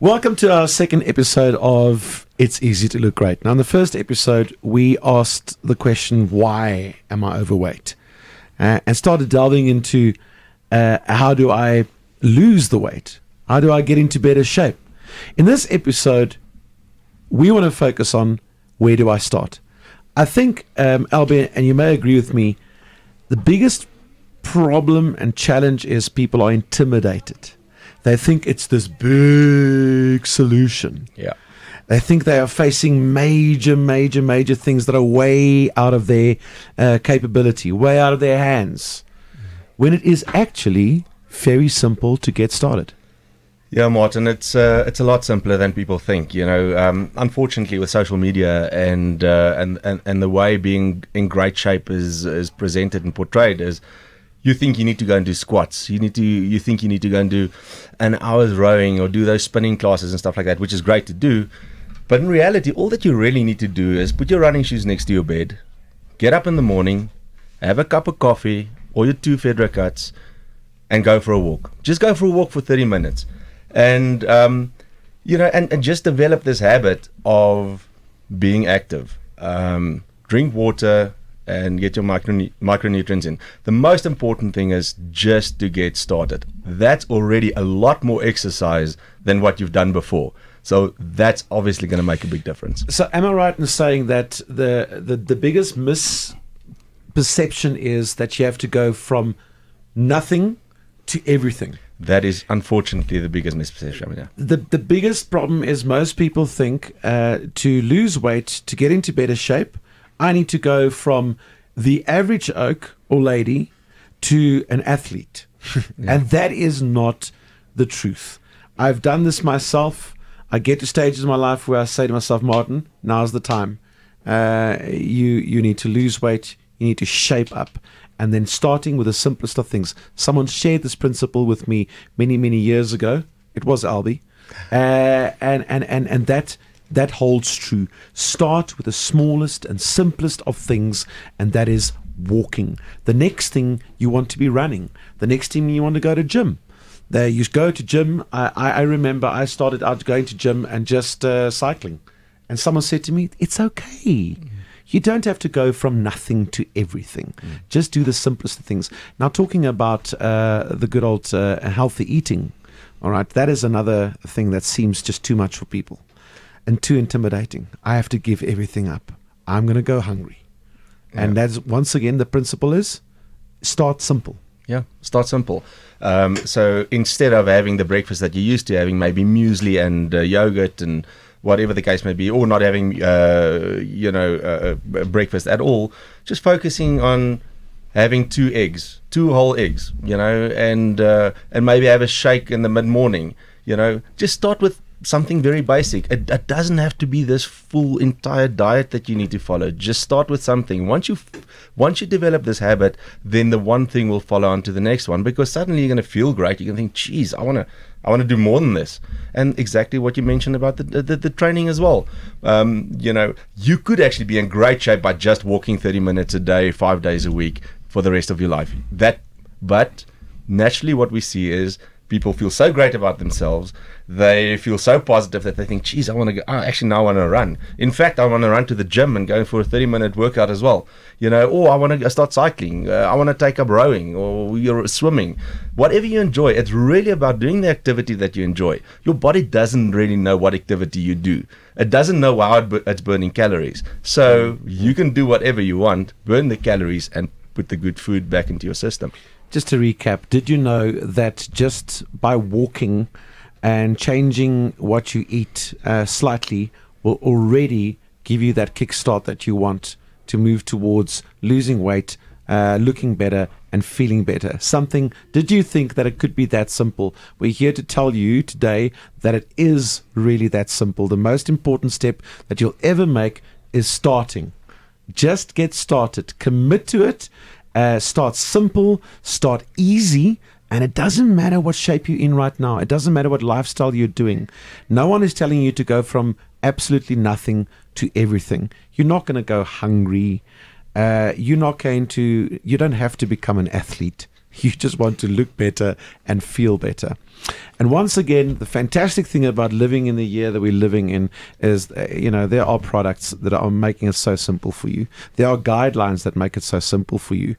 Welcome to our second episode of It's Easy to Look Great. Now, in the first episode, we asked the question, why am I overweight? And started delving into how do I lose the weight? How do I get into better shape? In this episode, we want to focus on where do I start? I think, Albert, and you may agree with me, the biggest problem and challenge is people are intimidated. They think it's this big solution. Yeah. They think they are facing major things that are way out of their capability, way out of their hands, when it is actually very simple to get started. Yeah, Martin, it's a lot simpler than people think. You know, unfortunately, with social media and the way being in great shape is presented and portrayed as, you think you need to go and do squats. You think you need to go and do an hour's rowing or do those spinning classes and stuff like that, which is great to do. But in reality, all that you really need to do is put your running shoes next to your bed, get up in the morning, have a cup of coffee or your 2 Fedra cuts, and go for a walk. Just go for a walk for 30 minutes. And, and just develop this habit of being active. Drink water and get your micronutrients in. The most important thing is just to get started. That's already a lot more exercise than what you've done before. So that's obviously going to make a big difference. So am I right in saying that the biggest misperception is that you have to go from nothing to everything? That is unfortunately the biggest misperception. Yeah. The biggest problem is most people think to lose weight, to get into better shape, I need to go from the average oak or lady to an athlete. Yeah. And that is not the truth. I've done this myself. I get to stages in my life where I say to myself, Martin, now's the time. You need to lose weight. You need to shape up. And then starting with the simplest of things. Someone shared this principle with me many years ago. It was Albie. And that holds true. Start with the smallest and simplest of things, and that is walking. The next thing you want to be running. The next thing you want to go to gym. You go to gym. I remember I started out going to gym and just cycling. And someone said to me, it's okay. You don't have to go from nothing to everything. Just do the simplest of things. Now, talking about the good old healthy eating, all right, that is another thing that seems just too much for people and too intimidating. I have to give everything up. I'm going to go hungry. Yeah. And that's, once again, the principle is start simple. Yeah, start simple. So instead of having the breakfast that you're used to having, maybe muesli and yogurt and whatever the case may be, or not having, breakfast at all, just focusing on having 2 eggs, 2 whole eggs, and maybe have a shake in the mid-morning, just start with something very basic. It doesn't have to be this full entire diet that you need to follow. Just start with something. Once you develop this habit, then the one thing will follow on to the next one, because suddenly you're going to feel great. You're going to think, geez, I want to do more than this. And exactly what you mentioned about the training as well. You could actually be in great shape by just walking 30 minutes a day, 5 days a week for the rest of your life. But naturally what we see is people feel so great about themselves. They feel so positive that they think, geez, I want to go. Actually, now I want to run. In fact, I want to run to the gym and go for a 30-minute workout as well. Or I want to start cycling. I want to take up rowing or you're swimming. Whatever you enjoy, it's really about doing the activity that you enjoy. Your body doesn't really know what activity you do. It doesn't know how it's burning calories. So you can do whatever you want, burn the calories, and put the good food back into your system. Just to recap, did you know that just by walking and changing what you eat slightly will already give you that kickstart that you want to move towards losing weight, looking better and feeling better? Did you think that it could be that simple? We're here to tell you today that it is really that simple. The most important step that you'll ever make is starting. Just get started. Commit to it. Start simple, start easy, and it doesn't matter what shape you're in right now. It doesn't matter what lifestyle you're doing. No one is telling you to go from absolutely nothing to everything. You're not going to go hungry. You don't have to become an athlete. You just want to look better and feel better. And once again, the fantastic thing about living in the year that we're living in is, there are products that are making it so simple for you. There are guidelines that make it so simple for you.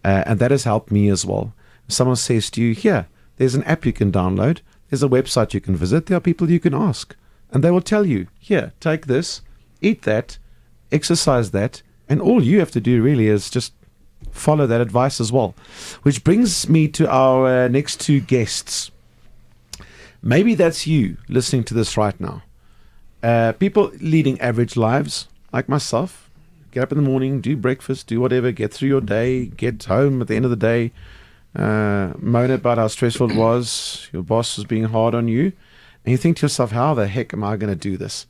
And that has helped me as well. Someone says to you, here, there's an app you can download. There's a website you can visit. There are people you can ask. And they will tell you, here, take this, eat that, exercise that. And all you have to do really is just follow that advice as well. Which brings me to our next two guests. Maybe that's you listening to this right now. People leading average lives, like myself. Get up in the morning, do breakfast, do whatever, get through your day, get home at the end of the day, moan about how stressful it was, your boss was being hard on you, and you think to yourself, how the heck am I going to do this?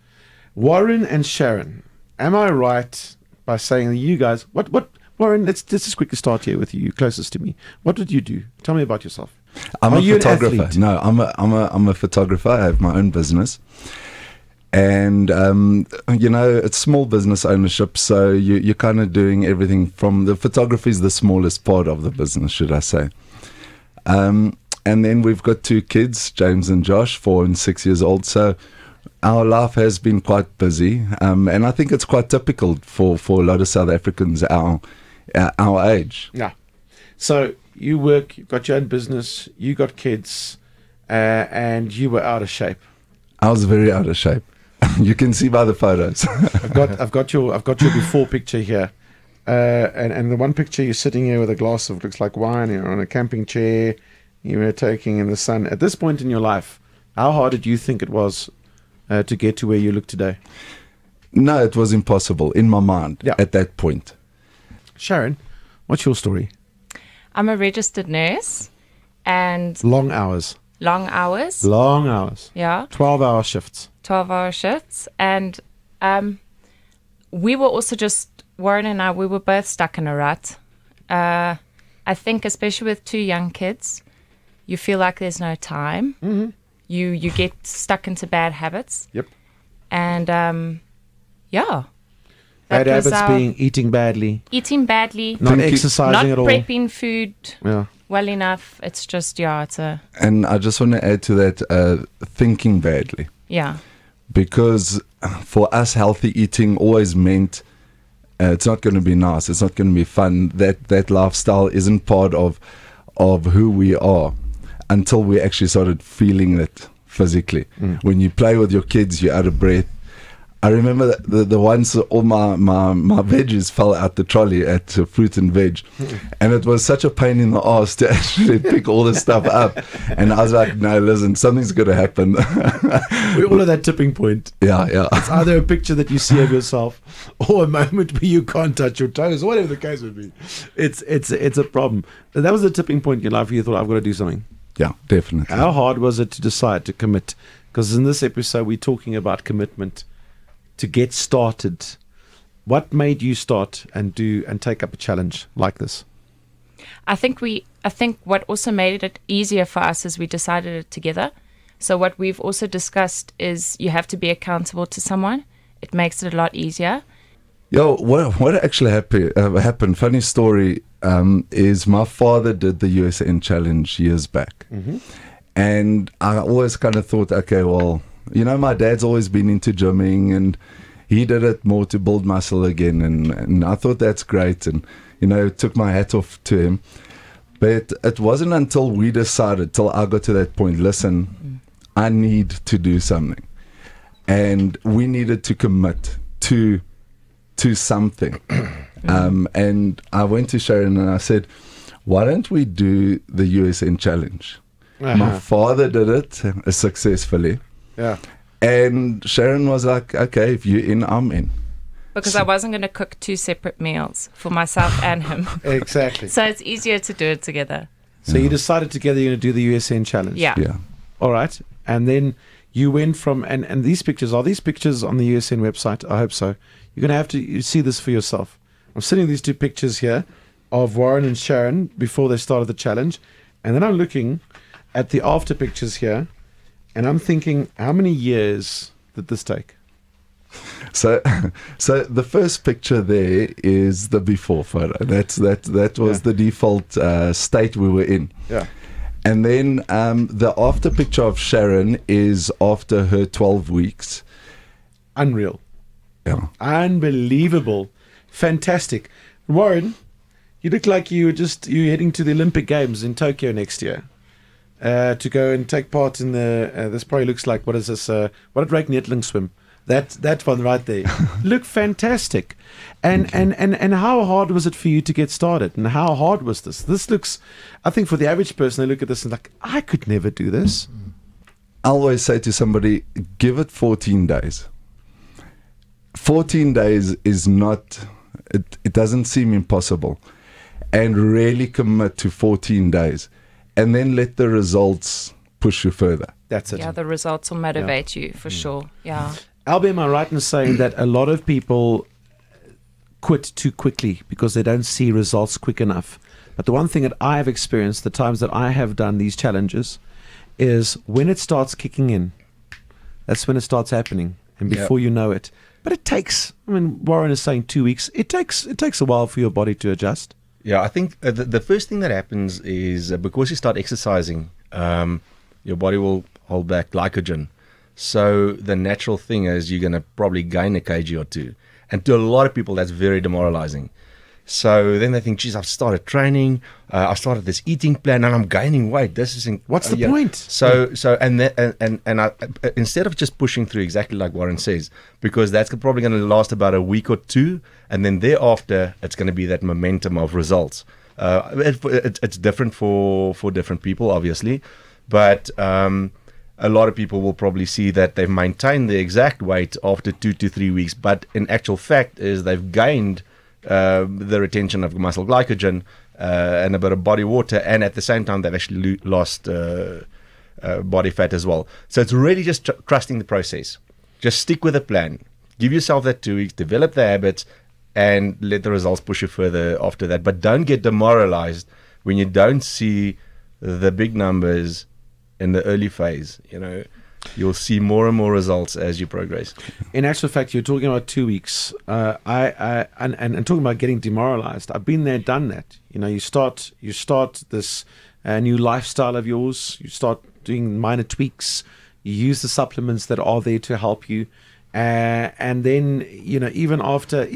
Warren and Sharon, am I right by saying that you guys, what Warren, let's just quickly start here with you, closest to me. What did you do? Tell me about yourself. I'm Are a you an photographer. athlete? No, I'm a photographer. I have my own business, and it's small business ownership. So you're kind of doing everything from the photography is the smallest part of the business, should I say? And then we've got two kids, James and Josh, 4 and 6 years old. So our life has been quite busy, and I think it's quite typical for a lot of South Africans our age. Yeah. So you work, you've got your own business, you got kids, and you were out of shape. I was very out of shape. You can see by the photos. I've got your before picture here, and the one picture you're sitting here with a glass of looks like wine. You're on a camping chair. You were taking in the sun. At this point in your life, how hard did you think it was to get to where you look today? No, it was impossible in my mind at that point. Sharon, what's your story? I'm a registered nurse, and Long hours. long hours. Long hours. Yeah, 12-hour shifts. 12-hour shifts. And we were also Warren and I, we were both stuck in a rut. I think especially with 2 young kids, you feel like there's no time. Mm-hmm. You get stuck into bad habits. Yep. And yeah. Bad That was habits our- being eating badly, eating badly, not Think you- exercising not at all. prepping food Yeah. well enough. It's just, it's a, And I just want to add to that, thinking badly. yeah. Because for us, healthy eating always meant it's not going to be nice. It's not going to be fun. That lifestyle isn't part of who we are until we actually started feeling it physically. When you play with your kids, you're out of breath. I remember the once all my veggies fell out the trolley at Fruit and Veg, and it was such a pain in the ass to actually pick all this stuff up. And I was like, no, listen, something's going to happen. We're all at that tipping point. Yeah. It's either a picture that you see of yourself or a moment where you can't touch your toes, or whatever the case would be. It's a problem. That was the tipping point in your life where you thought, I've got to do something. Yeah, definitely. How hard was it to decide to commit? Because in this episode, we're talking about commitment to get started. What made you start and take up a challenge like this? I think what also made it easier for us is we decided it together. So what we've also discussed is you have to be accountable to someone. It makes it a lot easier. Yo, what actually happened? Funny story is my father did the USN challenge years back, and I always kind of thought, okay, well, my dad's always been into gymming, and he did it more to build muscle again, and I thought that's great, and took my hat off to him. But it wasn't until we decided, till I got to that point, listen, I need to do something, and we needed to commit to something. And I went to Sharon and I said, why don't we do the USN challenge? My father did it successfully. Yeah. And Sharon was like, okay, if you're in, I'm in. Because I wasn't going to cook 2 separate meals for myself and him. Exactly. So it's easier to do it together. So you decided together you're going to do the USN challenge. Yeah. Yeah. All right. And then you went from, and these pictures, are these pictures on the USN website? I hope so. You're going to have to see this for yourself. I'm sitting these 2 pictures here of Warren and Sharon before they started the challenge. And then I'm looking at the after pictures here, and I'm thinking, how many years did this take? So, so the first picture there is the before photo. That was the default state we were in. Yeah. And then the after picture of Sharon is after her 12 weeks. Unreal. Yeah. Unbelievable. Fantastic. Warren, you look like you're heading to the Olympic Games in Tokyo next year. To go and take part in the this probably looks like, what is this, what did Rake Netling swim? That one right there. Look fantastic. And how hard was it for you to get started? And how hard was this? This looks, I think for the average person, they look at this and like, I could never do this. I always say to somebody, give it 14 days. 14 days is not, it doesn't seem impossible. And really commit to 14 days. And then let the results push you further. That's it. Yeah, the results will motivate you for sure. Yeah. Albie, am I right in saying that a lot of people quit too quickly because they don't see results quick enough? But the one thing that I have experienced, the times that I have done these challenges, is when it starts kicking in, that's when it starts happening. And before you know it. But it takes, I mean, Warren is saying 2 weeks. It takes a while for your body to adjust. Yeah, I think the first thing that happens is because you start exercising, your body will hold back glycogen. So the natural thing is you're going to probably gain a kg or two. And to a lot of people, that's very demoralizing. So then they think, geez, I've started training, I've started this eating plan, and I'm gaining weight. This is what's the point? So instead of just pushing through exactly like Warren says, because that's probably going to last about a week or two, and then thereafter it's going to be that momentum of results. It's different for different people, obviously, but a lot of people will probably see that they've maintained the exact weight after 2 to 3 weeks, but in actual fact is they've gained the retention of muscle glycogen and a bit of body water, and at the same time they've actually lost body fat as well. So it's really just trusting the process. Just stick with the plan. Give yourself that 2 weeks, develop the habits, and let the results push you further after that. But don't get demoralized when you don't see the big numbers in the early phase. You know, you'll see more and more results as you progress. In actual fact, you're talking about 2 weeks. And talking about getting demoralized. I've been there, done that. You know, you start this new lifestyle of yours. You start doing minor tweaks. You use the supplements that are there to help you. And then, you know, even after the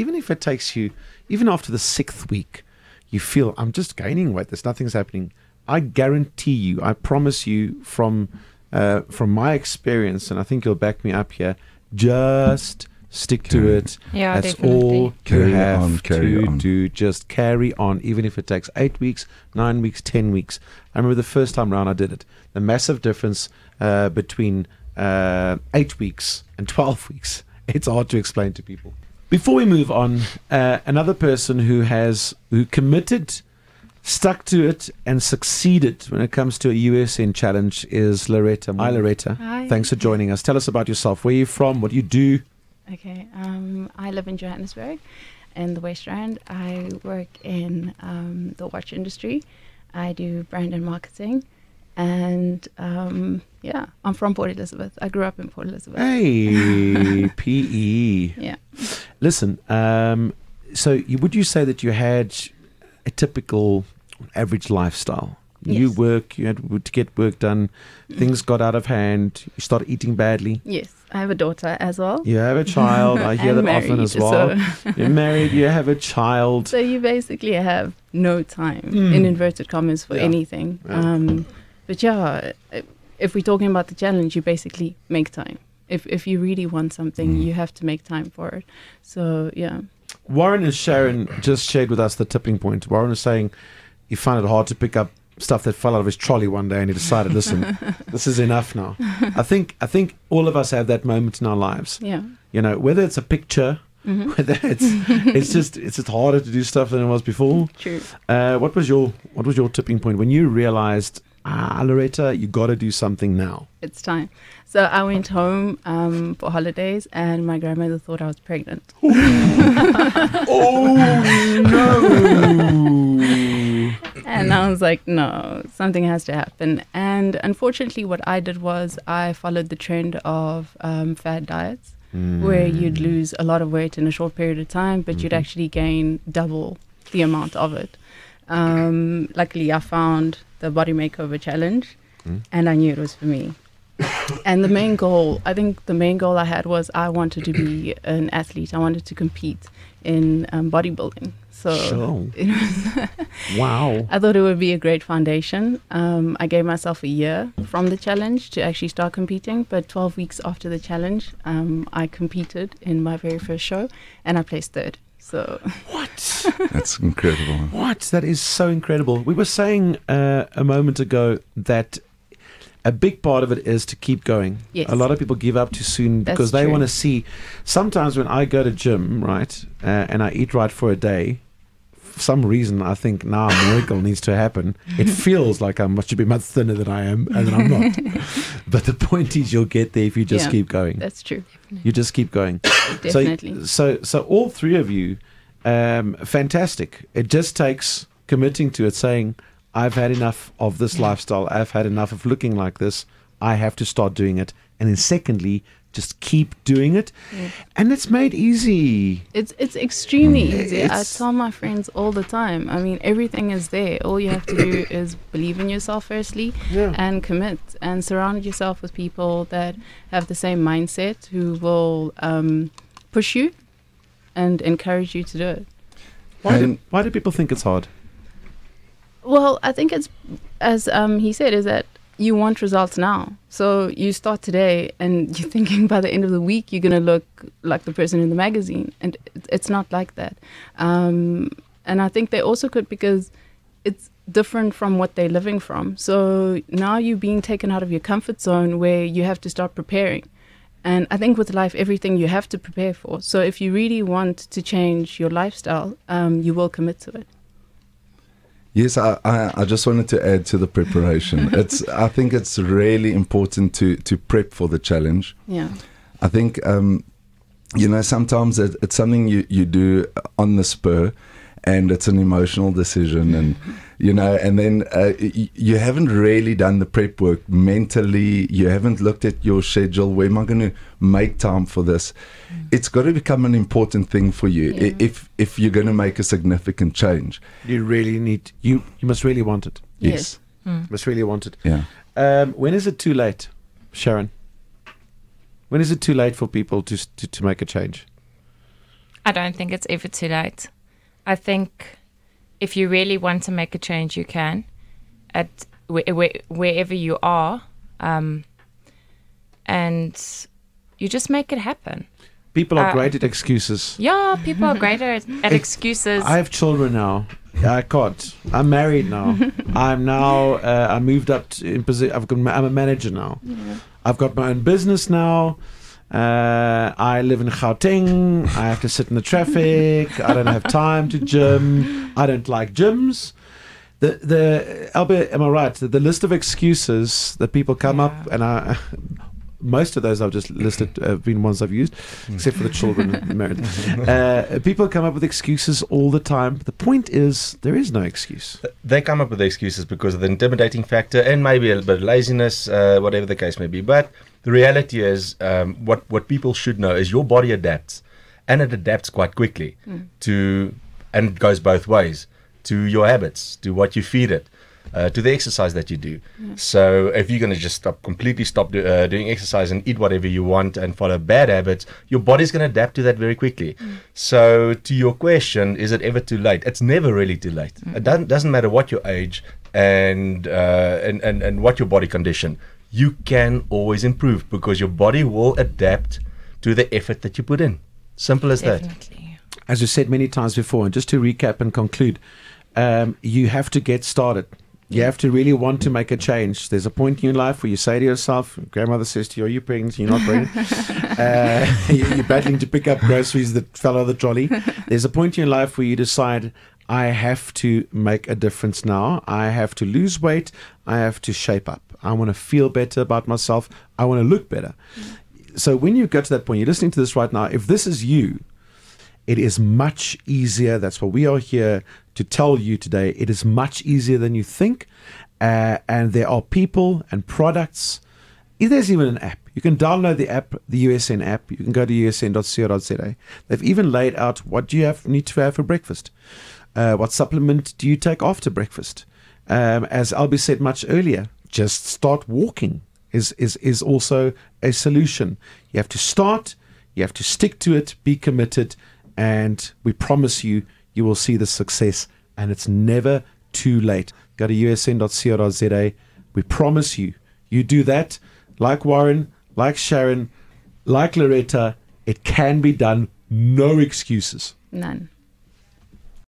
6th week, you feel, I'm just gaining weight. Nothing's happening. I guarantee you, I promise you from my experience, and I think you'll back me up here, just stick to it. Yeah, that's definitely. all you have to do. Just carry on, even if it takes 8 weeks, 9 weeks, 10 weeks. I remember the first time around I did it. The massive difference between 8 weeks and 12 weeks. It's hard to explain to people. Before we move on, another person who committed, stuck to it, and succeeded when it comes to a USN challenge is Loretta. Hi, Loretta. Hi. Thanks for joining us. Tell us about yourself. Where are you from? What do you do? Okay, I live in Johannesburg, in the West Rand. I work in the watch industry. I do brand and marketing, and I'm from Port Elizabeth. I grew up in Port Elizabeth. Hey, PE. Yeah. Listen, would you say that you had a typical average lifestyle? You Yes. you had to get work done, things got out of hand, you started eating badly. Yes, I have a daughter as well. You have a child, I hear I'm that often married, as well. so- You're married, you have a child. So you basically have no time, in inverted commas, for Yeah. anything. Yeah. But yeah, if we're talking about the challenge, you basically make time. If you really want something, you have to make time for it. So yeah. Warren and Sharon just shared with us the tipping point. Warren was saying he found it hard to pick up stuff that fell out of his trolley one day, and he decided, listen, this is enough now. I think all of us have that moment in our lives. Yeah. You know, whether it's a picture, whether it's just harder to do stuff than it was before. True. What was your tipping point when you realized, Loretta, you got to do something now? It's time. So I went home for holidays, and my grandmother thought I was pregnant. Oh no! And I was like, no, something has to happen. And unfortunately, what I did was I followed the trend of fad diets. where you'd lose a lot of weight in a short period of time, but you'd actually gain double the amount of it. Luckily, I found the Body Makeover Challenge, and I knew it was for me. And the main goal, I think the main goal I had was I wanted to be an athlete. I wanted to compete in bodybuilding. So Sure. it was Wow. I thought it would be a great foundation. I gave myself a year from the challenge to actually start competing, but 12 weeks after the challenge, I competed in my very first show, and I placed third. So What? That's incredible. What? That is so incredible. We were saying a moment ago that a big part of it is to keep going. Yes. A lot of people give up too soon That's because they true. want to see. Sometimes when I go to gym, right, and I eat right for a day, for some reason I think now a miracle needs to happen. It feels like I should be much thinner than I am, and then I'm not. But the point is, you'll get there if you just Yeah. keep going. that's true. You just keep going. Definitely. So all three of you, fantastic. It just takes committing to it, saying, I've had enough of this lifestyle. I've had enough of looking like this. I have to start doing it. And then secondly, just keep doing it. Yeah. And it's made easy. It's extremely easy. I It's- tell my friends all the time. I mean, everything is there. All you have to do is believe in yourself firstly, Yeah. and commit, and surround yourself with people that have the same mindset, who will push you and encourage you to do it. Why do people think it's hard? Well, I think it's, as he said, is that you want results now. So you start today and you're thinking by the end of the week you're going to look like the person in the magazine. And it's not like that. And I think they also could, because it's different from what they're living from. So now you're being taken out of your comfort zone where you have to start preparing. And I think with life, everything you have to prepare for. So if you really want to change your lifestyle, you will commit to it. Yes, I just wanted to add to the preparation. I think it's really important to prep for the challenge. Yeah. I think, sometimes it's something you do on the spur, and it's an emotional decision, and and then you haven't really done the prep work mentally. You haven't looked at your schedule. Where am I going to make time for this? It's got to become an important thing for you. Yeah. If you're going to make a significant change. You really need, you must really want it. Yes. You must really want it. Yeah. When is it too late, Sharon? When is it too late for people to make a change? I don't think it's ever too late. I think if you really want to make a change, you can, at wherever you are, and you just make it happen. People are great at excuses. Yeah, people are great at excuses. I have children now. I can't. I'm married now. I'm now. I moved up in position. I'm a manager now. Yeah. I've got my own business now. I live in Gauteng. I have to sit in the traffic. I don't have time to gym. I don't like gyms. Albert, am I right? The list of excuses that people come up, and most of those I've just listed have been ones I've used, except for the children and married. People come up with excuses all the time. The point is, there is no excuse. They come up with excuses because of the intimidating factor and maybe a bit of laziness, whatever the case may be. But the reality is, what people should know is your body adapts, and it adapts quite quickly to, and it goes both ways, to your habits, to what you feed it, to the exercise that you do. So if you're going to just completely stop doing exercise and eat whatever you want and follow bad habits, your body's going to adapt to that very quickly. So to your question, is it ever too late? It's never really too late. It doesn't matter what your age and what your body condition. You can always improve because your body will adapt to the effort that you put in. Simple as that. Definitely. As we said many times before, and just to recap and conclude, you have to get started. You have to really want to make a change. There's a point in your life where you say to yourself, grandmother says to you, are you pregnant? You're not pregnant. You're battling to pick up groceries that fell out of the trolley. There's a point in your life where you decide, I have to make a difference now. I have to lose weight. I have to shape up. I want to feel better about myself. I want to look better. So when you get to that point, you're listening to this right now. If this is you, it is much easier. That's what we are here to tell you today. It is much easier than you think. And there are people and products. There's even an app. You can download the app, the USN app. You can go to usn.co.za. They've even laid out what do you need to have for breakfast. What supplement do you take after breakfast? As Albie said much earlier, just start walking is also a solution. You have to start, you have to stick to it, be committed, and we promise you will see the success, and it's never too late. Go to usn.co.za. We promise you do that, like Warren, like Sharon, like Loretta, it can be done. No excuses. None.